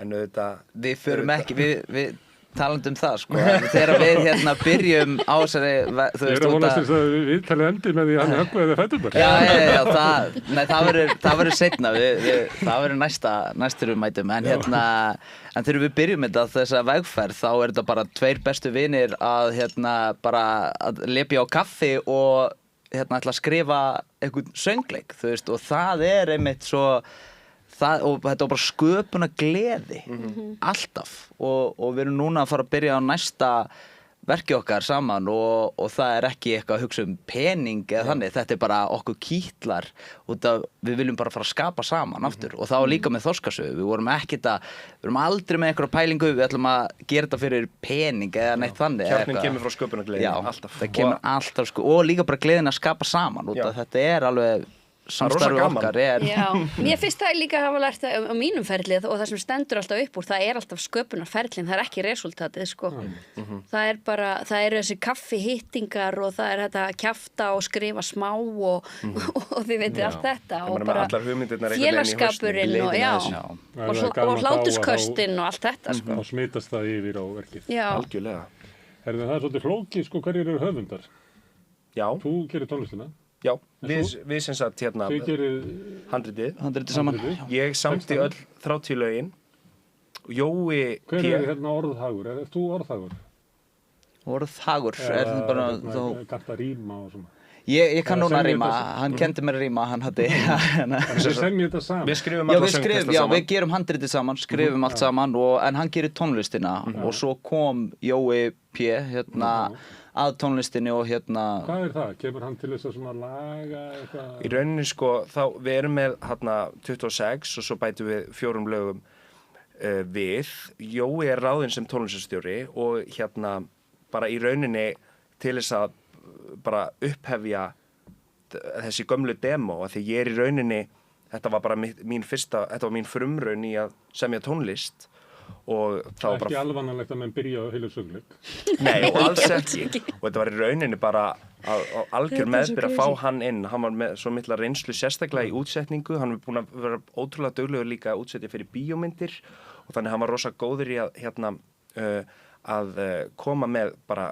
auðvitað... Við förum ekki, við talandi það, sko. Þegar við byrjum á þessari... Ég er að vonast þess að við talið endi með því að hann höggvaði það fættur bara. Já, það verður seinna. Það verður næstur mætum. En þegar við byrjum þessa vegferð, þá er þetta bara 2 bestu vinir að bara að lepja á kaffi og ætla að skrifa einhvern söngleik, þú veist, og það er einmitt svo, og þetta var bara sköpuna gleði, alltaf, og við erum núna að fara að byrja á næsta verki okkar saman og það er ekki eitthvað að hugsa pening eða þannig, þetta er bara okkur kýtlar út af, við viljum bara fara að skapa saman aftur og það var líka með Þorskasögu, við vorum aldrei með einhverja pælingu, við ætlum að gera þetta fyrir pening eða neitt þannig. Kjarnin kemur frá sköpunargleðin, alltaf. Já, það kemur alltaf, og líka bara gleðin að skapa saman út af þetta er alveg samstarfið okkar er. Já, mér finnst það líka að hafa lært það á mínum ferlið og það sem stendur alltaf upp úr, það er alltaf sköpunarferlin, það er ekki resultatið, sko. Það er bara, það eru þessi kaffihittingar og það er þetta að kjafta og skrifa smá og þið veitir allt þetta og bara félagskapurinn og hlátursköstin og allt þetta, sko. Og smitast það yfir á verkið. Já. Algjörlega. Það er svolítið flókið, sko, hverjir eru höfundar? Já. Þú gerir tónlistina. Já, við sem sagt handritið saman. Ég samti öll 30 lögin. Jói P. Hver er orðhagur? Er þú orðhagur? Orðhagur? Er það bara þá... Gætt að ríma og svona. Ég kann núna að ríma, hann kendi mér að ríma, hann hafði... Við semjum þetta saman? Við skrifum alla söngtexta saman. Já, við gerum handritið saman, skrifum allt saman, en hann gerir tónlistina og svo kom Jói P. að tónlistinni og Hvað er það? Kemur hann til þess að svona laga eitthvað? Í rauninni, sko, þá við erum með 26 og svo bætum við 4 lögum við. Jói er ráðinn sem tónlistarstjóri og bara í rauninni til þess að bara upphefja þessi gömlu demo að því ég er í rauninni, þetta var bara þetta var mín frumraun í að semja tónlist og þá bara... Ekki alvanalegt að menn byrja á heilu söngleik. Nei, og alls ekki. Og þetta var í rauninni bara algjör meðbyr að fá hann inn. Hann var með svo mikla reynslu sérstaklega í útsetningu. Hann var búinn að vera ótrúlega duglegur líka að útsetja fyrir bíómyndir og þannig hann var rosa góður í að koma með bara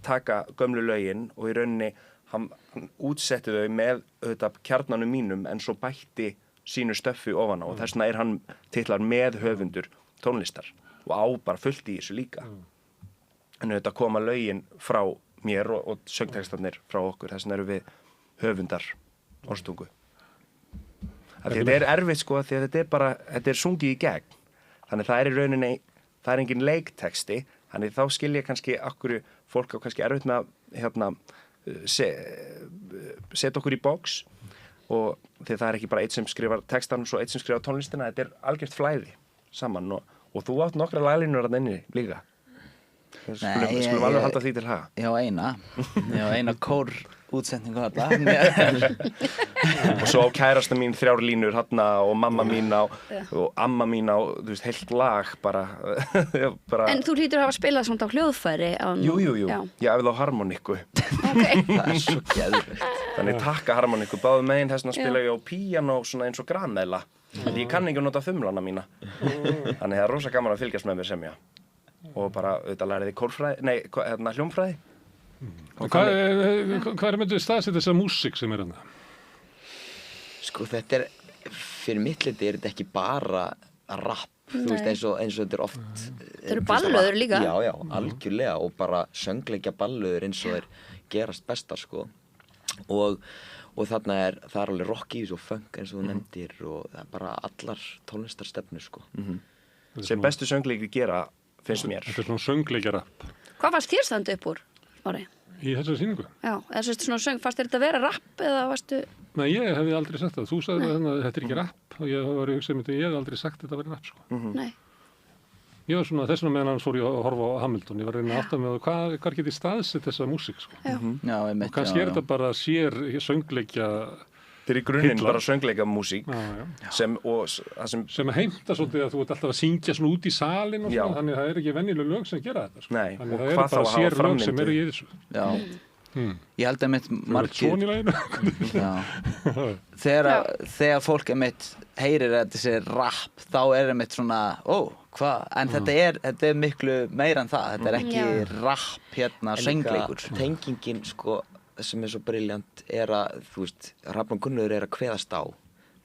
taka gömlu lögin og í rauninni hann útsetti þau með auðvitað kjarnanum mínum en svo bætti sínu stöffi ofan á og þess vegna er hann titlar með höfundur tónlistar og á bara fullt í þessu líka. En auðvitað koma lögin frá mér og söngtextarnir frá okkur, þess vegna eru við höfundar orðstungu. Þetta er erfitt, sko, því að þetta er sungið í gegn. Þannig það er í rauninni, það er engin leiktexti, þannig þá skil ég kannski akkur fólk á kannski erfitt með að setja okkur í box og því það er ekki bara eitt sem skrifar textan og svo eitt sem skrifar tónlistina, þetta er algjört flæði saman og þú átt nokkra laglínur að inni líka. Skulum alveg halda því til haga. Já, eina kór útsendingu þarna. Og svo kærasta mín 3 línur þarna og mamma mín og amma mín á, þú veist, heilt lag bara. En þú hlýtur að hafa spilað svona á hljóðfæri? Jú. Ég æfði á harmonikku. Okay. Það er svo geðveikt. Þannig takka harmonikku, báðu megin þess að spila ég á píanó svona eins og granmeðla. Því ég kann ekki að nota þumlana mína. Þannig það er rosa gaman að fylgjast með mér semja. Og bara auðvitað læriði hljómfræði. Hvað er með staðsett þessa músík sem er hana? Sko þetta fyrir mitt liti þetta ekki bara rapp, þú veist, eins og þetta oft Það eru ballöður líka. Já, algjörlega, og bara söngleikja ballöður eins og gerast bestar, sko. Og þarna það alveg rock í þessu og funk eins og þú nefndir, og það bara allar tónlistarstefnur, sko. Sem bestu söngleikir gera, finnst mér. Þetta svona söngleikjarapp. Hvað fannst þér standa upp úr, Smári? Í þessari sýningu? Já, eða svona fannst þér þetta vera rapp eða varstu... Nei, ég hefði aldrei sagt það. Þú sagði þannig að þetta ekki rapp og ég var í hugsaðmyndu, ég hefði aldrei sagt þetta að vera rapp, sko. Nei. Ég var svona, þess vegna meðan hann fór ég að horfa á Hamilton, ég var að reyna að átta með hvað geti staðsett þessa músík, sko. Já, einmitt. Og kannski þetta bara sér söngleikja Þetta í grunninn bara söngleika músík sem heimta svolítið að þú ert alltaf að syngja svona út í salin og svona, þannig að það ekki venjuleg lög sem gera þetta, sko. Nei, þannig og það hvað þá bara að sér hafa lög sem eru í þessu. Já. Ég held einmitt margir margir þegar fólk einmitt heyrir að þetta sé rapp, þá einmitt svona, hvað? En þetta er miklu meira en það, þetta er ekki rapp söngleikur. Tengingin, sko, sem svo briljant að, þú veist, Hrafn og Gunnur að kveðast á,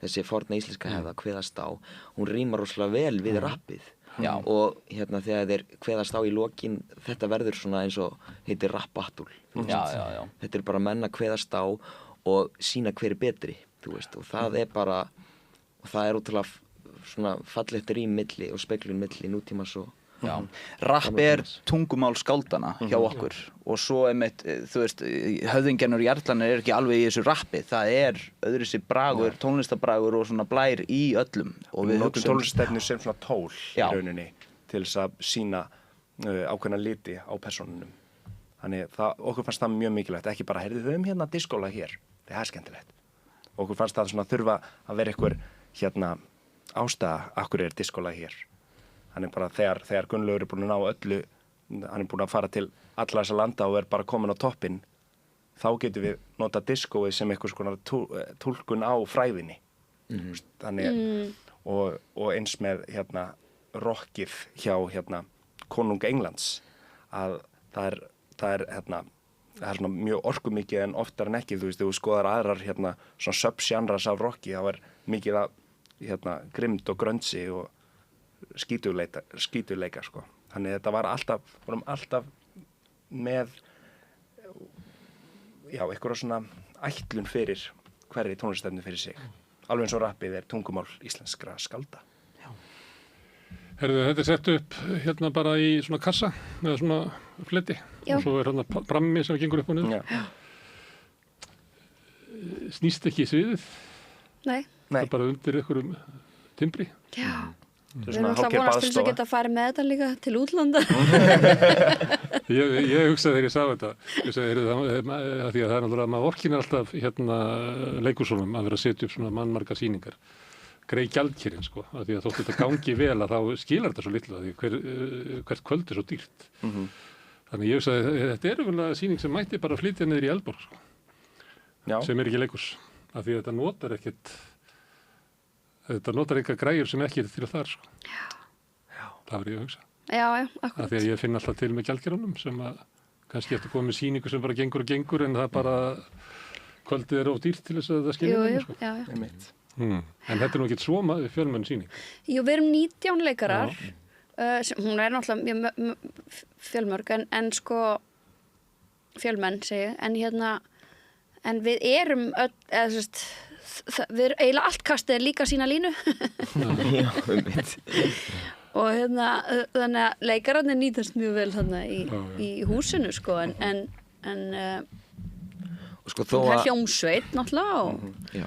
þessi forna íslenska hefð að kveðast á, hún rímar rosalega vel við rappið. Já. Og þegar þeir kveðast á í lokin, þetta verður svona eins og heitir rap battle. Já. Þetta bara menn að kveðast á og sína hver betri, þú veist, og það bara, og það ótrúlega svona fallegt rím milli og speglun milli nútímas og Rapp tungumál skáldana hjá okkur og svo einmitt, þú veist, höfðingjarnir og jarlanir ekki alveg í þessu rappi, það öðruvísi bragur, tónlistarbragur og svona blær í öllum. Og við notum tónlistarstefnu sem svona tól í rauninni til þess að sýna ákveðna liti á persónunum. Þannig okkur fannst það mjög mikilvægt, ekki bara heyrðu við hérna diskólag hér, það skemmtilegt. Okkur fannst það svona þurfa að vera einhver ástæða, akkur diskólag hér. Hann bara þegar Gunnlaugur búinn að ná öllu, hann búinn að fara til alla þessa landa og bara komin á toppinn, þá getum við nota diskóið sem einhvers konar túlkun á fræðinni. Þannig, og eins með rockið hjá konung Englands, að það er svona mjög orkumikið en oftar en ekki, þú veist, þegar þú skoðar aðrar svona subgenres af rocki, þá mikið að grimmd og grönsi og skítuleika, sko. Þannig þetta vorum alltaf með einhverja svona ætlun fyrir hverri tónlistarstefnu fyrir sig. Alveg eins og rappið tungumál íslenskra skálda. Herðu, þetta sett upp bara í svona kassa eða svona fletti og svo brammi sem gengur upp og niður. Snýst ekki sviðið? Nei. Það bara undir einhverjum timbri. Já. Við erum alltaf vonast til að geta farið með þetta líka til útlanda. Ég hugsaði þegar ég sá þetta, ég sagði, því að það náttúrulega, maður orkinar alltaf leikursólum að vera að setja upp svona mannmargar sýningar. Grey gjaldkerinn, sko, að því að þótt þetta gangi vel að þá skilar þetta svo litlu að því hvert kvöld svo dýrt. Þannig ég hugsaði, þetta örugglega sýning sem mætti bara flytja niður í Eldborg, sko. Sem ekki leikurs, að því að þetta notar ekkert þetta notar eitthvað græjur sem ekki til þar, sko. Það var ég að hugsa. Já, akkurat. Af því að ég finn alltaf til með gjaldkerunum sem að kannski eftir komið sýningu sem bara gengur og gengur en það bara kvöldið of dýrt til þess að það skilja með, sko. Já. En þetta nú ekkert svo fjölmenn sýning. Jú, við erum 19 leikarar. Hún náttúrulega mjög fjölmörg en sko fjölmenn, segi ég. En við erum öll, við erum eiginlega allt kastið líka sína línu. Já, mitt. Og þannig að leikararnir nýtast mjög vel þannig í húsinu, sko, en sko, það hljómsveit náttúrulega.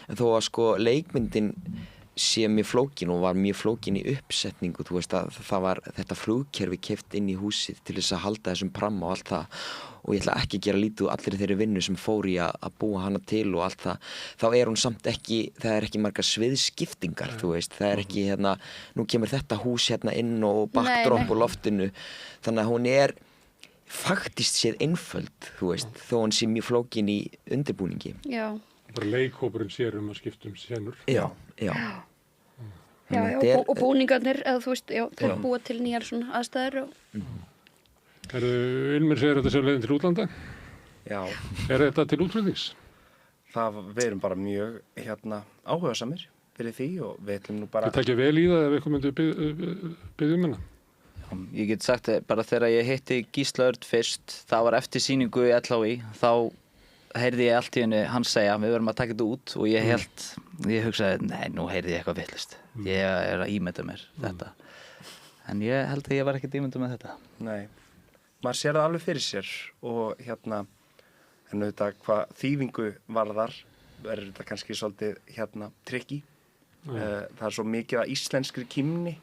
En þó að sko leikmyndin sé mjög flókin og var mjög flókin í uppsetningu, þú veist að það var þetta flugkerfi keypt inn í húsið til þess að halda þessum pramma og allt það, og ég ætla ekki að gera lítið úr allri þeirri vinnu sem fór í að búa hana til og allt það, þá hún samt ekki, það ekki margar sviðskiptingar, þú veist, það ekki nú kemur þetta hús inn og backdrop og loftinu, þannig að hún faktist séð einföld, þú veist, þó hún sé mjög flókin í undirbúningi. Já. Bara leikhópurinn sér að skipta senur. Já. Og búningarnir, eða þú veist, þeir búa til nýjar svona aðstæður og... Ilmur segir þetta sem leiðin til útlanda? Já. Þetta til útflutnings? við erum bara mjög áhugasamir fyrir því og við ætlum nú bara Þið takja vel í það ef eitthvað myndi biðja hana? Ég get sagt bara þegar ég hitti Gísla Örn fyrst, það var eftir sýningu í LHÍ, þá heyrði ég allt í henni hann segja, við verðum að taka þetta út og ég hugsaði, nei, nú heyrði ég eitthvað villust. Ég er að ímynda mér þetta. En ég held að ég var ekkert ímynda með þetta. Nei, maður sér það alveg fyrir sér og en auðvitað hvað þýðingu varðar verður þetta kannski svolítið tricky. Það er svo mikið að íslenskri kímni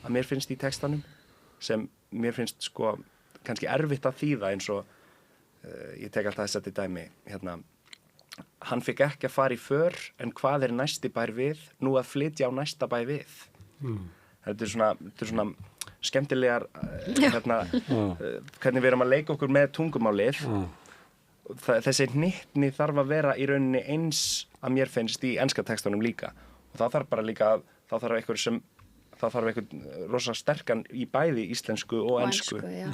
að mér finnst í textanum sem mér finnst sko kannski erfitt að þýða eins og ég tek alltaf þess að þetta dæmi hann fikk ekki að fara í för en hvað er næsti bær við nú að flytja á næsta bær við þetta er svona skemmtilegar hvernig við erum að leika okkur með tungumálið þessi hnyttni þarf að vera í rauninni eins að mér finnst í enska textunum líka og það þarf bara líka það þarf einhvern rosa sterkan í bæði íslensku og ensku. Já,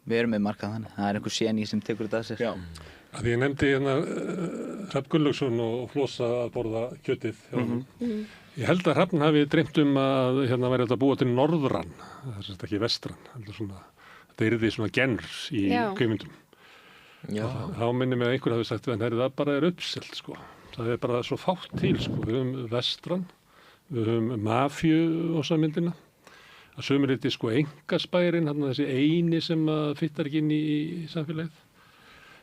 við erum með markað þannig. Það er einhver séni sem tekur þetta að sér. Já. Að ég nefndi Hrafn Gunnlaugsson og Flosa að borða kjötið. Ég held að Hrafn hafi dreymt að væri þetta búa til norðran, það er ekki vestran. Þetta yrði svona genrs í kvikmyndum. Þá minnir mig að einhver hafi sagt en það bara er uppselt sko. Það er bara svo fátt til sko. Við höfum vestran. Við höfum mafíu ósamyndina að sumir þetta sko engaspærin þessi eini sem fittar ekki inn í samfélagið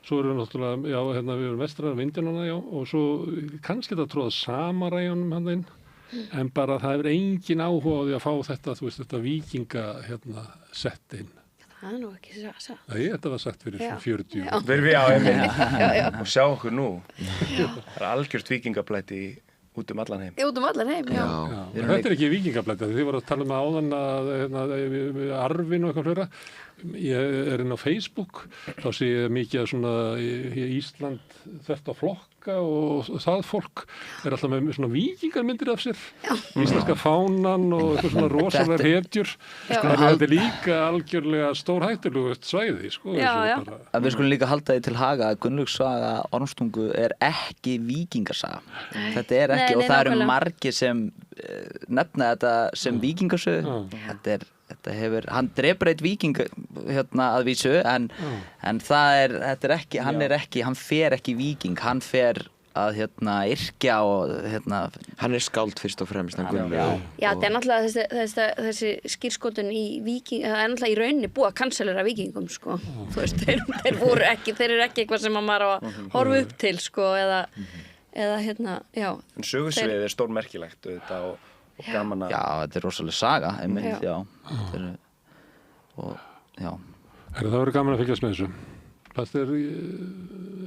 svo erum við náttúrulega, við erum vestræðar vindjanana, og svo kannski þetta tróða samaræjunum hann inn en bara það engin áhuga á því að fá þetta, þú veist, þetta víkinga sett inn. Það er nú ekki sagt. Nei, þetta var sagt fyrir 40. Og sjá okkur nú. Það er algjört víkingablæti út allan heim. Út allan heim, já. Þetta er ekki víkingablæti, þið voru að tala um áðan að arfin og eitthvað fleira. Ég er inn á Facebook, þá sé ég mikið að svona í Ísland þvert á flokka og það fólk er alltaf með svona víkingarmyndir af sér. Íslenska fánan og eitthvað svona rosalega hetjur. Þetta er líka algjörlega stórhættulegt svæði, sko. Já. Við skulum líka halda því til haga að Gunnlaugs saga Ormstungu er ekki víkingasaga. Þetta er ekki, og það eru margir sem nefna þetta sem víkingasögu. Hann drepur eitt víking að vísu en þetta er ekki, hann fer ekki víking, hann fer að yrkja og hann er skáld fyrst og fremst Já, þetta er náttúrulega þessi skírskotun í víking, það er náttúrulega í rauninni búið að cancelera víkingum sko. Þú veist, þeir eru ekki eitthvað sem maður á að horfa upp til sko, eða já. En sögusviðið er stórmerkilegt og gaman að... Já, þetta er rosalega saga, einmitt, já. Það verður gaman að fylgjast með þessu. Finnst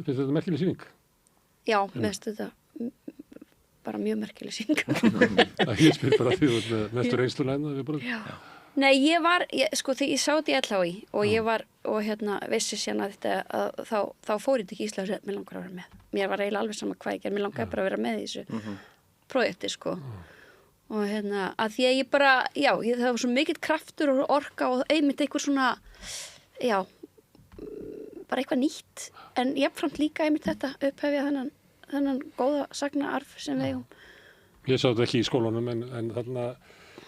þetta merkileg sýning? Já, mér finnst þetta bara mjög merkileg sýning. Ég spyr bara því að mestur reynsluna við bara... Nei, sko, þegar ég sá þetta í LHÍ og ég var, vissi sérna þetta að þá fór ég til Gísla og mér langar að vera með. Mér var eiginlega alveg sama hvað ég gerði, mér langaði bara að vera með í þessu projekti, sko. Og að því að ég bara, það var svo mikill kraftur og orka og einmitt eitthvað svona, bara eitthvað nýtt. En jafnframt líka einmitt þetta upphefja þennan góða sagnaarf sem við eigum. Ég sá þetta ekki í skólanum en þarna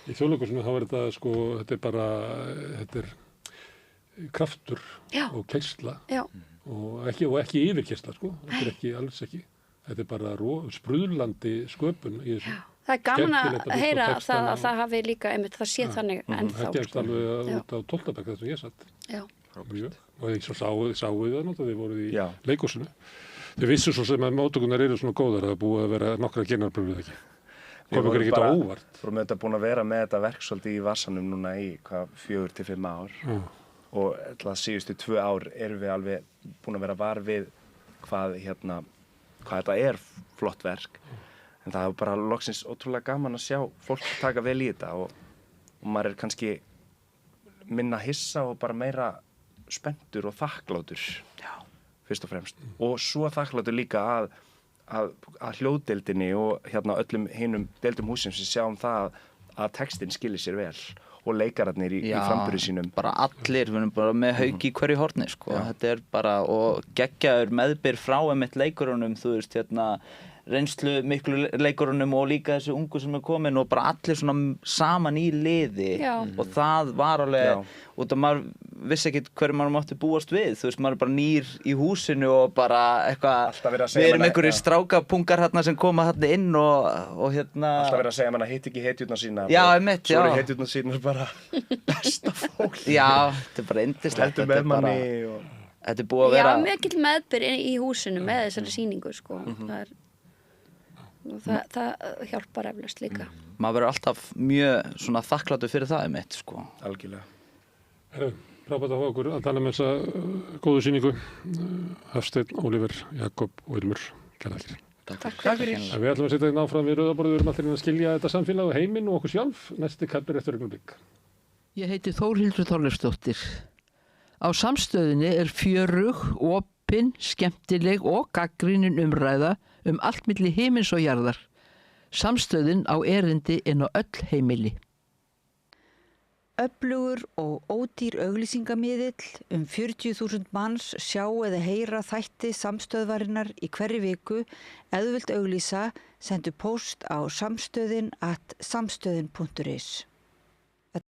í Þjóðleikhúsinu þá er þetta sko, þetta er kraftur og keyrsla og ekki yfirkeyrsla sko, þetta er ekki, alls ekki. Þetta er bara sprúðlandi sköpun í þessu. Það er gaman að heyra að það hafi líka einmitt, það sé þannig ennþá. Það gerst alveg út á 12. bekk þar sem ég satt. Já. Og þeir svo sáu það náttúrulega, þeir voru í leikhúsinu. Þeir vissu svo sem að móttökurnar eru svona góðar að það búið að vera nokkra genarpröfur ekki. Komum ykkur ekkert á óvart. Við vorum auðvitað búin að vera með þetta verk svolítið í vassanum núna í 4 til 5 ár. Og alltaf síðustu 2 ár erum við alveg búin að vera var við hvað þetta er flott verk. En það er bara loksins ótrúlega gaman að sjá fólk taka vel í þetta og maður er kannski minna hissa og bara meira spenntur og þakklátur fyrst og fremst. Og svo þakklátur líka að hljóðdeildinni og öllum hinum deildum húsins sem sjáum það að textinn skilir sér vel og leikararnir í framburði sínum. Bara allir, við erum bara með Hauk í hverju horni sko. Þetta er bara, og geggjaður meðbyr frá einmitt leikurunum, þú veist, reynslu miklu leikurunum og líka þessi ungu sem er komin og bara allir svona saman í liði og það var alveg út af maður vissi ekkert hverju maður mátti búast við, þú veist, maður er bara nýr í húsinu og bara eitthvað, við erum einhverjir strákapungar hérna sem koma hérna inn og alltaf verið að segja manna hitt ekki hetjurnar sína svo eru hetjurnar sína bara besta fólk þetta er bara yndislegt heldur með manni þetta er búið að vera mikill meðbyr í húsinu með þessari sýningu sko. Það hjálpar eflaust líka. Maður verður alltaf mjög svona þakkláttur fyrir það einmitt sko. Algjörlega. Frábært að fá okkur að tala með þessa góðu sýningu. Hafsteinn, Ólífer, Jakob og Ilmur. Kærlega. Takk fyrir. Við ætlum að setja þín áfram við Rauðaborðið. Við erum allir að skilja þetta samfélag og heiminn og okkur sjálf. Næsti kapur eftir augnablik. Ég heiti Þórhildur Þorleifsdóttir. Á Samstöðinni er fjörug, opin, skemmtileg og gagnrýnin umræða allt milli himins og jarðar. Samstöðin á erindi inn á öll heimili. Öflugur og ódýr auglýsingamiðill 40.000 manns sjá eða heyra þætti Samstöðvarinnar í hverri viku. Ef þú vilt auglýsa, sendu póst á samstöðin@samstöðin.is.